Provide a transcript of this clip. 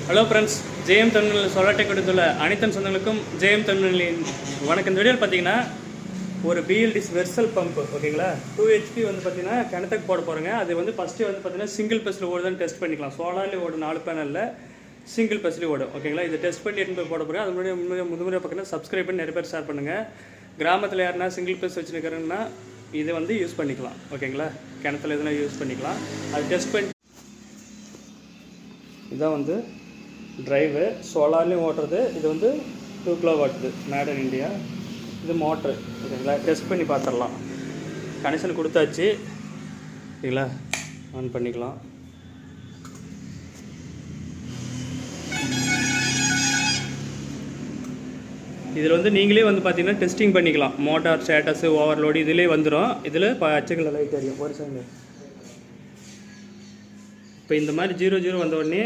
Hello friends, JM தமிழில் சொல்லாட்டை கொடுத்துள்ள அனைத்து சொந்தங்களுக்கும் ஜேஎம் தமிழின் வணக்கம். இந்த வீடியோவில் பார்த்தீங்கன்னா ஒரு பிஎல்டிசி வெர்சல் பம்ப் ஓகேங்களா, 2 HP வந்து பார்த்தீங்கன்னா கிணத்துக்கு போட போகிறேங்க. அது வந்து ஃபஸ்ட்டு வந்து பார்த்தீங்கன்னா சிங்கிள் பஸ்ஸில் ஓடுதான்னு டெஸ்ட் பண்ணிக்கலாம். சோலார்லேயும் ஓடும் 4 பேனலில், சிங்கிள் பஸ்லேயும் ஓடும் ஓகேங்களா. இதை டெஸ்ட் பண்ணி எடுத்து போய் போட போகிறேன். அது முன்னாடி பார்த்தீங்கன்னா சப்ஸ்கிரைப் பண்ணி நிறைய பேர் ஷேர் பண்ணுங்கள். கிராமத்தில் யாருன்னா சிங்கிள் பஸ் வச்சுருக்கிறேன்னா இதை வந்து யூஸ் பண்ணிக்கலாம் ஓகேங்களா. கிணத்துல எதுனா யூஸ் பண்ணிக்கலாம். அது டெஸ்ட் பண்ணி இதான் வந்து ட்ரைவு, சோலார்லேயும் ஓட்டுறது. இது வந்து 2 kW மேட் இன் இண்டியா. இது மோட்ரு ஓகேங்களா. டெஸ்ட் பண்ணி பார்த்துடலாம். கனெக்ஷன் கொடுத்தாச்சு ஓகேங்களா. ஆன் பண்ணிக்கலாம். இதில் வந்து நீங்களே வந்து பார்த்தீங்கன்னா டெஸ்டிங் பண்ணிக்கலாம். மோட்டார் ஸ்டேட்டஸு, ஓவர்லோடு இதிலே வந்துடும். இதில் அச்சுங்களை லைட் தெரியும் ஒரு செகண்ட். இப்போ இந்த மாதிரி 00 வந்த உடனே